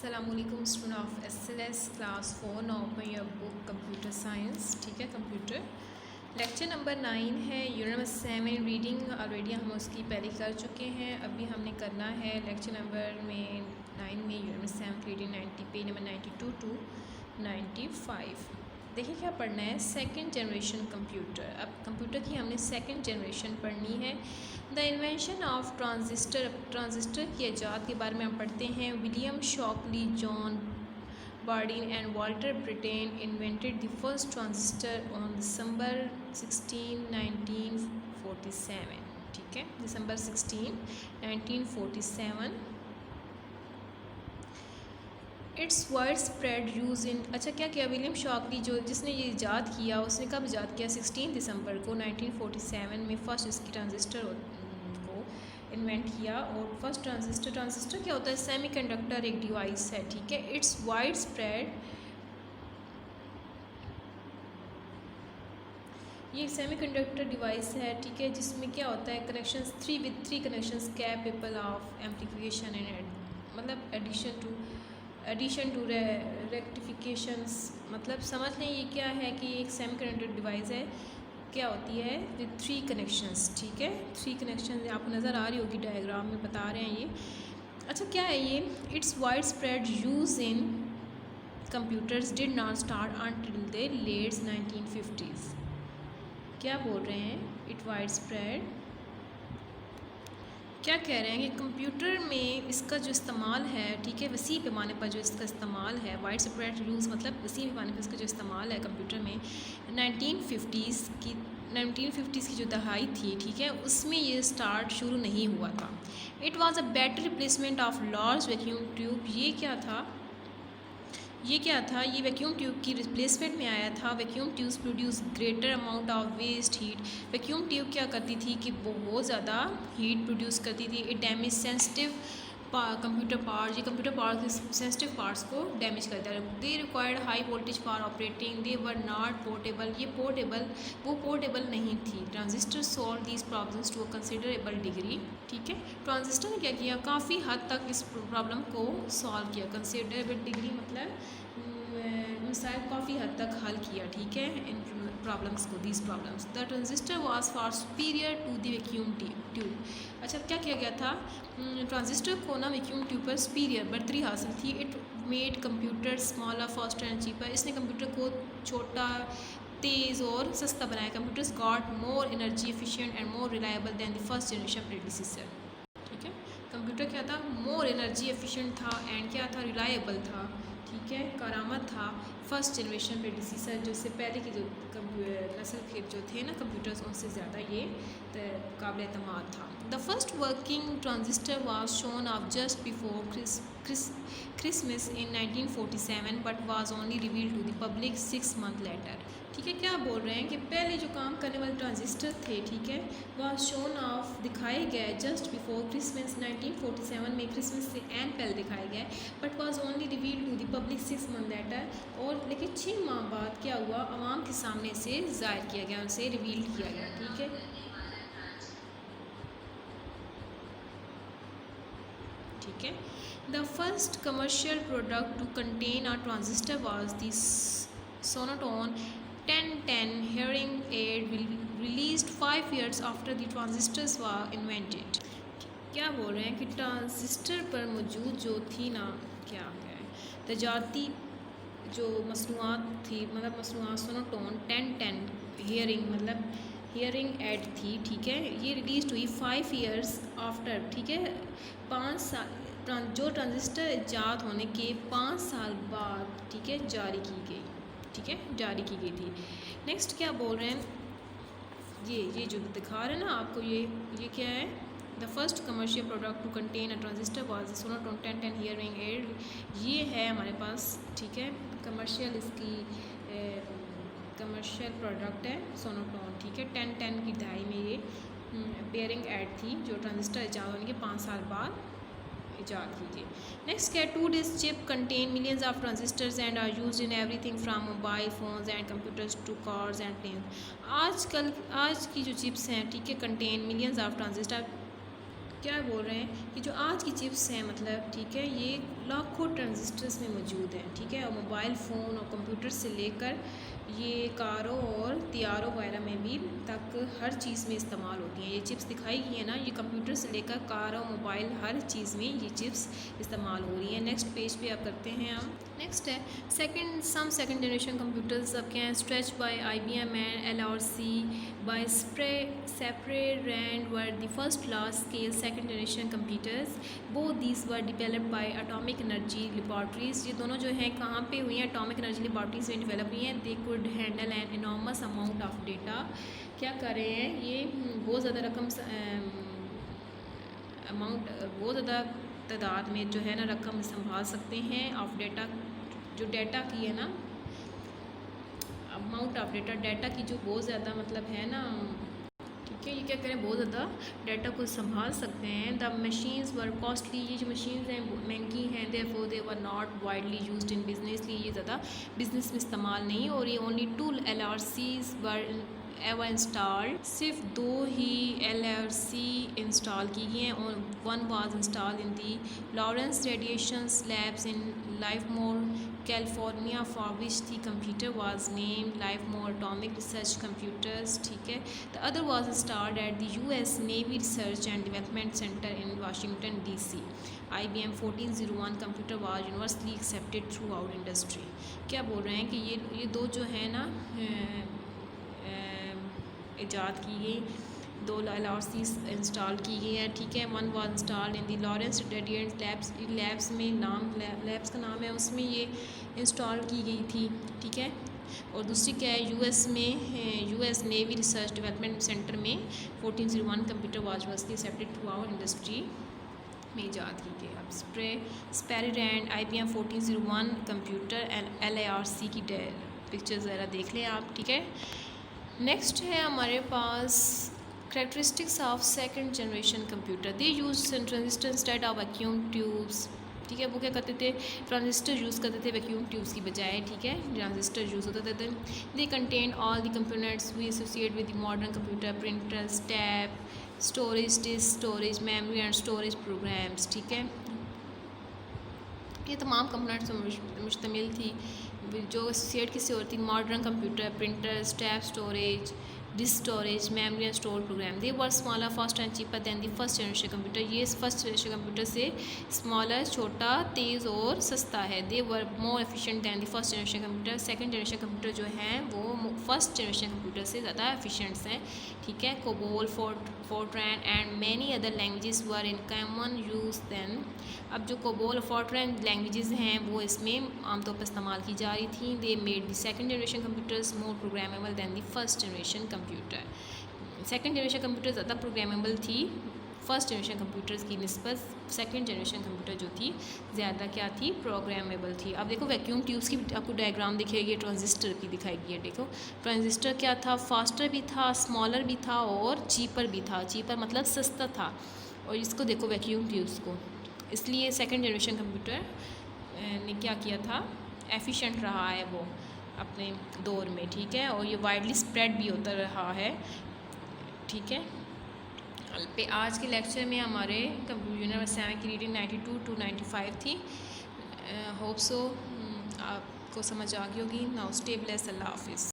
अस्सलामुअलैकुम student of SLS class 4 now open your book computer science. ठीक है, computer lecture number 9 है, unit number 7 reading already हम उसकी पहले कर चुके हैं। अभी हमने करना है लेक्चर नंबर में 9 में unit number 7 reading 90 page number 92 to 95। देखिए क्या पढ़ना है, सेकंड जनरेशन कंप्यूटर। अब कंप्यूटर की हमने सेकंड जनरेशन पढ़नी है। The invention of transistor, transistor की ईजाद के बारे में हम पढ़ते हैं। William Shockley, John Bardeen and Walter Brattain invented the first transistor on December 16 1947। ठीक है, December 16 1947। It's widespread use in, अच्छा क्या किया विलियम शॉकली जो जिसने ये ईजाद किया, उसने कब ईजाद किया? 16 दिसंबर को 1947 में फर्स्ट इसकी ट्रांजिस्टर को इन्वेंट किया। और फर्स्ट ट्रांजिस्टर क्या होता है? सेमीकंडक्टर एक डिवाइस है। ठीक है, इट्स वाइड स्प्रेड, ये सेमीकंडक्टर डिवाइस है। ठीक है, जिसमें क्या होता है? Connections three connections capable of amplification and मतलब एडिशन टू रेक्टिफिकेशंस। मतलब समझ लें ये क्या है कि एक सेमीकंडक्टर डिवाइस है, क्या होती है? With 3 connections. ठीक है, 3 कनेक्शन आपको नज़र आ रही होगी, डायग्राम में बता रहे हैं ये। अच्छा क्या है ये? It's widespread use in computers did not start until the late 1950s। क्या बोल रहे हैं? इट वाइड स्प्रेड, क्या कह रहे हैं कि कंप्यूटर में इसका जो इस्तेमाल है, ठीक है, वसी पैमाने पर जो इसका इस्तेमाल है, वाइड स्प्रेड यूज़ मतलब वसी पैमाने पर इसका जो इस्तेमाल है कंप्यूटर में 1950s की जो दहाई थी, ठीक है, उसमें ये स्टार्ट शुरू नहीं हुआ था। It was a better replacement of large vacuum tube. ये क्या था? ये वैक्यूम ट्यूब की रिप्लेसमेंट में आया था। Vacuum tubes produce greater amount of waste heat. Vacuum tube क्या करती थी कि बहुत ज़्यादा हीट प्रोड्यूस करती थी। It damage sensitive computer parts, ये कंप्यूटर पार्ट के सेंसिटिव पार्ट्स को डैमेज करता है। They required high voltage for operating, they were not portable, वो पोर्टेबल नहीं थी। Transistor solve these problems to a considerable degree. ठीक है, ट्रांजिस्टर ने क्या किया? काफ़ी हद तक इस प्रॉब्लम को सॉल्व किया। कंसिडरेबल डिग्री मतलब मिसाइल काफ़ी हद तक हल किया। ठीक है, इन प्रॉब्लम्स को, these problems. The transistor was far superior to the vacuum tube. अच्छा क्या किया गया था? ट्रांजिस्टर को ना वैक्यूम ट्यूब पर सुपीरियर बढ़तरी हासिल थी। It made computer smaller, faster and cheaper. इसने कंप्यूटर को छोटा, तेज़ और सस्ता बनाया। Computers got more energy efficient and more reliable than the first generation predecessor. ठीक है, कंप्यूटर क्या था? मोर एनर्जी एफिशिएंट था एंड क्या था? रिलायबल था। ठीक है, करामत था फर्स्ट जनरेशन प्रेडिसेसर, जो इससे पहले की जो नस्ल के जो थे ना कंप्यूटर्स, उनसे ज़्यादा ये काबिल एतमाद था। The first working transistor was shown off just before Christmas in 1947 but was only reveal to the public 6 month later. ठीक है, क्या बोल रहे हैं कि पहले जो काम करने वाले ट्रांजिस्टर थे, ठीक है, वह शोन ऑफ दिखाए गए जस्ट बिफोर क्रिसमस 1947 में, क्रिसमस से एन पहले दिखाए गए, but was only reveal to the public 6 month later. और लेकिन 6 माह बाद क्या हुआ? आवाम के सामने से जाहिर किया गया, उनसे रिवील किया गया। ठीक है, ठीक है, the first commercial product to contain a transistor was the Sonotone 1010 hearing aid released 5 years after the transistors were invented। क्या बोल रहे हैं कि ट्रांजिस्टर पर मौजूद जो थी ना, क्या है, तजारती जो मसनूआत थी, मतलब मसनूआत सोनोटोन 1010 हियरिंग मतलब हियरिंग एड थी। ठीक है, ये रिलीज हुई 5 years आफ्टर। ठीक है, 5 साल, जो ट्रांजिस्टर ईजाद होने के 5 साल बाद, ठीक है, जारी की गई। ठीक है, जारी की गई थी। नेक्स्ट क्या बोल रहे हैं? ये जो दिखा रहे हैं ना आपको, ये क्या है? The first commercial product to contain a transistor was Sonotone 1010 hearing aid. ये है हमारे पास। ठीक है, कमर्शियल इसकी कमर्शियल प्रोडक्ट है सोनोटोन। ठीक है, 1010 की दहाई में ये पेयरिंग एड थी, जो ट्रांजिस्टर ईजाद होने के 5 साल बाद ईजाद कीजिए। नेक्स्ट क्या? 2D chip contain millions of transistors and are used in everything from mobile phones and computers to cars and planes. आज की जो चिप्स हैं, ठीक है, कंटेन मिलियंस ऑफ ट्रांजिस्टर, क्या बोल रहे हैं कि जो आज की चिप्स हैं मतलब ठीक है, ये लाखों ट्रांजिस्टर्स में मौजूद हैं, ठीक है, और मोबाइल फ़ोन और कंप्यूटर से लेकर ये कारों और तियारों वगैरह में भी तक हर चीज़ में इस्तेमाल होती हैं। ये चिप्स दिखाई गई है ना, ये कंप्यूटर से लेकर कार और मोबाइल हर चीज़ में ये चिप्स इस्तेमाल हो रही हैं। नेक्स्ट पेज पे आप करते हैं हम। नेक्स्ट है सेकंड जनरेशन कंप्यूटर्स आपके हैं Stretch by IBM and LRC by Sperry Rand were the first large scale second generation computers. Both these were developed by atomic energy laboratories. ये दोनों जो हैं कहाँ पे हुई हैं, एटॉमिक एनर्जी लेबॉर्ट्रीज में डिवेलप हुई हैं। They could handle an enormous amount of data. क्या कर रहे हैं ये, बहुत ज़्यादा रकम अमाउंट बहुत ज़्यादा तादाद में जो है ना रकम संभाल सकते हैं ऑफ डेटा। जो डेटा की है ना अमाउंट ऑफ डेटा की जो बहुत ज़्यादा मतलब है ना, ठीक है, ये क्या करें बहुत ज़्यादा डाटा को संभाल सकते हैं। The machines were costly. ये जो मशीन्स हैं महंगी हैं। Therefore they were not widely used in business. इसलिए ये ज़्यादा बिजनेस में इस्तेमाल नहीं, और ये only 2 LRCs were ever installed. सिर्फ 2 ही LRC इंस्टॉल की गई हैं, और 1 was install in the Lawrence Radiation Labs in Livermore California, for which the computer was named Livermore Atomic Research Computers, ठीक है। The other was installed at the US navy research and development center in Washington DC। IBM 1401 computer was universally accepted throughout industry. क्या बोल रहे हैं कि ये दो जो है ना ईजाद की गई, 2 LRCs इंस्टॉल की गई हैं, ठीक है। 1 was installed in the Lawrence radiant labs में नाम लैब्स का नाम है, उसमें ये इंस्टॉल की गई थी, ठीक है। और दूसरी क्या है US navy research development center में 1401 computer was universally accepted throughout industry में ईजाद की गई। अब Sperry Rand IBM 1401 computer and LRC की पिक्चर्स वगैरह देख लें आप, ठीक है। नेक्स्ट है हमारे पास characteristics of second generation computer. They use transistor instead of vacuum tubes, ठीक है। वो क्या करते थे, ट्रांजिस्टर यूज़ करते थे वैक्यूम ट्यूब्स की बजाय, ठीक है, ट्रांजिस्टर यूज़ होते थे। They contain all the components we associate with the modern computer, printers, tab, storage, disk storage, memory and storage programs, ठीक है। ये तमाम कंपोनेंट्स मुश्तमिल थी जो एसोसिएट किसी और थी modern computer, printers, tab storage, disk storage, memory and store program. They were smaller, fast and cheaper than the first generation computer. ये फर्स्ट जनरेशन कंप्यूटर से स्मॉलर, छोटा, तेज़ और सस्ता है। They were more efficient than the first generation computer. Second generation computer जो हैं वो फर्स्ट जनरेशन कंप्यूटर से ज़्यादा एफिशिएंट्स हैं, ठीक है। COBOL, FORTRAN and many other languages were in common use then. अब जो कोबोल और फोर्ट्रैन लैंग्वेजेस हैं वो इसमें आमतौर पर इस्तेमाल की जा रही थी। They made the second generation computers more programmable than the first generation computer. Second generation computer ज़्यादा प्रोग्रामेबल थी फर्स्ट जनरेशन कंप्यूटर्स की निस्बत। सेकंड जनरेशन कंप्यूटर जो थी ज़्यादा क्या थी, प्रोग्रामेबल थी। अब देखो वैक्यूम ट्यूब्स की आपको डायग्राम दिखेगी, ट्रांजिस्टर की दिखाई गई है। देखो ट्रांजिस्टर क्या था, फास्टर भी था, स्मॉलर भी था और चीपर भी था। चीपर मतलब सस्ता था। और इसको देखो वैक्यूम ट्यूब्स को, इसलिए सेकंड जनरेशन कंप्यूटर ने क्या किया था, एफिशिएंट रहा है वो अपने दौर में, ठीक है। और ये वाइडली स्प्रेड भी होता रहा है, ठीक है। पे आज के लेक्चर में हमारे कंप्यूटर यूनिट 7 की रीडिंग 92 to 95 थी। होप सो आपको समझ आ गई होगी। नाउ स्टे ब्लेस्ड, अल्लाह हाफिज़।